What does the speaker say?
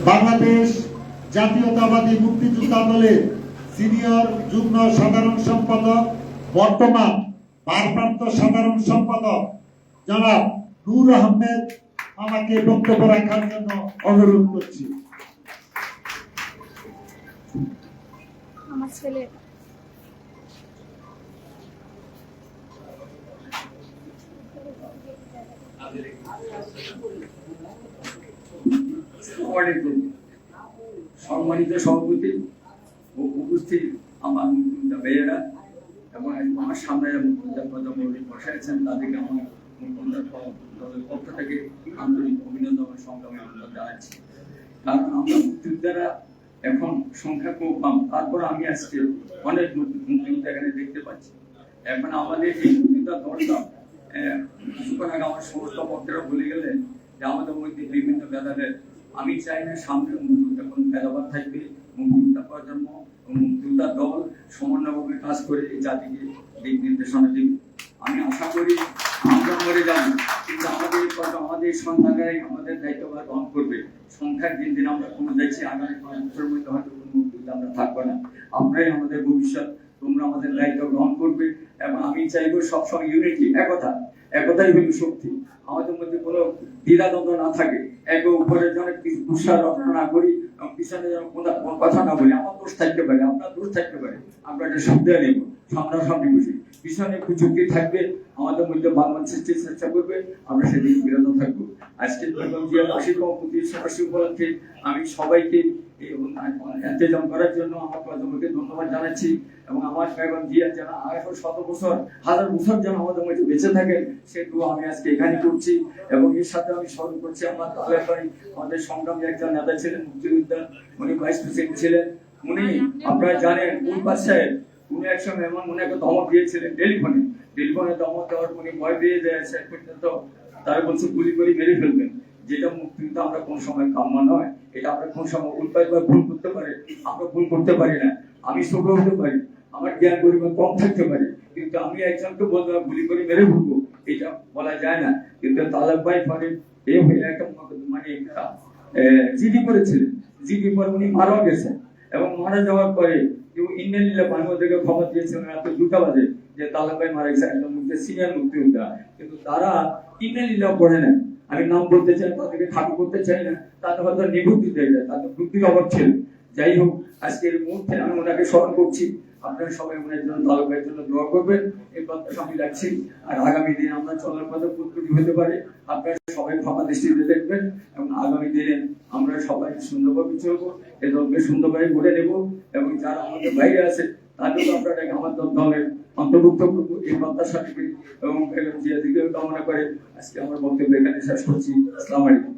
বাংলাদেশ জাতীয়তাবাদী মুক্তিযোদ্ধা দলের সিনিয়র যুগ্ম সাধারণ সম্পাদক, বর্তমান ভারপ্রাপ্ত সাধারণ সম্পাদক জনাব নূর আহমেদ আমাকে বক্তব্য রাখার জন্য অনুরোধ করছি। আমার ছেলে সম্মানিত সভাপতি ও উপস্থিত আমার মুক্তিযোদ্ধা ভাইয়েরা এবং আমার সামনে মুক্তিযোদ্ধা বসে আছেন, তাদেরকে আমার মুক্তিযোদ্ধার পক্ষ থেকে আন্তরিক অভিনন্দন ও সংগ্রামী অভিনন্দন জানাচ্ছি। কারণ আমরা মুক্তিযোদ্ধারা এখন সংখ্যা খুব কম, তারপর আমি আজকে অনেক মুক্তিযোদ্ধা এখানে দেখতে পাচ্ছি। এখন আমাদের এই মুক্তিযোদ্ধা দলটা কিছুক্ষণ আগে আমার সমস্ত বক্তারা বলে গেলেন যে আমাদের মধ্যে বিভিন্ন ভেদাভেদ। আমি চাই না সামনে মুক্তিযোদ্ধা কোনো ভেদাভেদ থাকবে। মুক্তিযোদ্ধা প্রজন্ম ও মুক্তিযোদ্ধা দল সমন্বয়ভাবে কাজ করে এই জাতিকে দিক নির্দেশনা দেবে। আমি আশা করি আমরা মরে যাব, কিন্তু আমাদের সন্তানরাই আমাদের দায়িত্বভার গ্রহণ করবে। সংখ্যার দিন দিন আমরা কমে যাচ্ছি, আগামী 5 বছরের মধ্যে হয়তো কোনো মুক্তিযোদ্ধা আমরা থাকবো না। আমরাই আমাদের ভবিষ্যৎ, তোমরা আমাদের দায়িত্ব গ্রহণ করবে। এবং আমি চাইবো সবসময় ইউনিটি, একতাই হল শক্তি। আমাদের মধ্যে কোনো দ্বিধাদ্বন্দ্ব না থাকে, একে উপরে যেন কুৎসা রচনা না করি এবং পিছনে যেন কোনো কথা না বলি। আমার দোষ থাকতে পারে, আপনার দোষ থাকতে পারে, আমরা এটা শুনতে নেব, সামনাসামনি বসি। পিছনে যুক্তি থাকবে, আমাদের মধ্যে বাংলা সৃষ্টির চেষ্টা করবে, আমরা সেদিকে বিরত থাকবো। আজকে বেগম জিয়ার 80তম প্রতিষ্ঠাবার্ষিকী উপলক্ষে আমি সবাইকে ইন্তজাম করার জন্য আমার প্রজন্মকে ধন্যবাদ জানাচ্ছি। এবং আমার বেগম জিয়া যেন আরো 100 বছর, 1000 বছর যেন আমাদের মধ্যে বেঁচে থাকে, সেটুকু আমি আজকে এখানে করছি। এবং এর সাথে আমি স্মরণ করছি আমার তালের ভাই, আমাদের সংগ্রামী একজন নেতা ছিলেন, মুক্তিযোদ্ধা, উনি ভাইস প্রেসিডেন্ট ছিলেন। উনি আপনারা জানেন উল্পাস সাহেব, উনি একসময় এমন উনাকে ধমক দিয়েছিলেন টেলিফোনে ধমক দেওয়ার উনি ভয় পেয়ে যায় শেষ পর্যন্ত তারা বলছে গুলি করে মেরে ফেলবেন। যেটা মুক্তিযোদ্ধা আমরা কোন সময় কাম্য নয়, এটা আমরা কোন সময় উল্পাস বা ভুল করতে পারে, আমরা ভুল করতে পারি না। আমি ছোট হতে পারি, আমার জ্ঞান পরিমাণ কম থাকতে পারে, কিন্তু আমি একজনকে বলতে গুলি করে মেরে ফেলবো এটা বলা যায় না। কিন্তু তালেব ভাই পরে এ হয়ে একটা মানে জিডি করেছিলেন, জিডি পর উনি মারা গেছেন। এবং মারা যাওয়ার পরে কেউ ইন্ডিয়ান বাংলাদেশকে খবর দিয়েছিলেন রাত 2টা বাজে যে তালেব ভাই মারা গেছে, একজন সিনিয়র মুক্তিযোদ্ধা। কিন্তু তারা ইন্ডিয়ান পড়ে না, আমি নাম বলতে চাই, তাদেরকে খাটো করতে চাই না, তাদের হয়তো নিবুদ্ধি দেয় না, তাদের বুদ্ধির অভাব ছিল। যাই হোক, আজকের মুহূর্তে আমি ওনাকে স্মরণ করছি। আপনারা সবাই ওনার জন্য, তালেব ভাইয়ের জন্য দোয়া করবেন, এই কথা আমি রাখছি। আর আগামী দিন আমরা চলার পথে প্রস্তুতি হতে পারে, আপনারা সবাই ক্ষমা দৃষ্টিতে দেখবেন। এবং আগামী দিনে আমরা সবাই সুন্দরভাবে চলবো, এই দলকে সুন্দরভাবে গড়ে নেব। এবং যারা আমাদের বাইরে আছে তাদেরকে আপনারা আমার দলের অন্তর্ভুক্ত করবো, এই প্রত্যাশা থেকে এবং বেগম জিয়া দিকে কামনা করে আজকে আমার বক্তব্য এখানে শেষ করছি। আসসালামু আলাইকুম।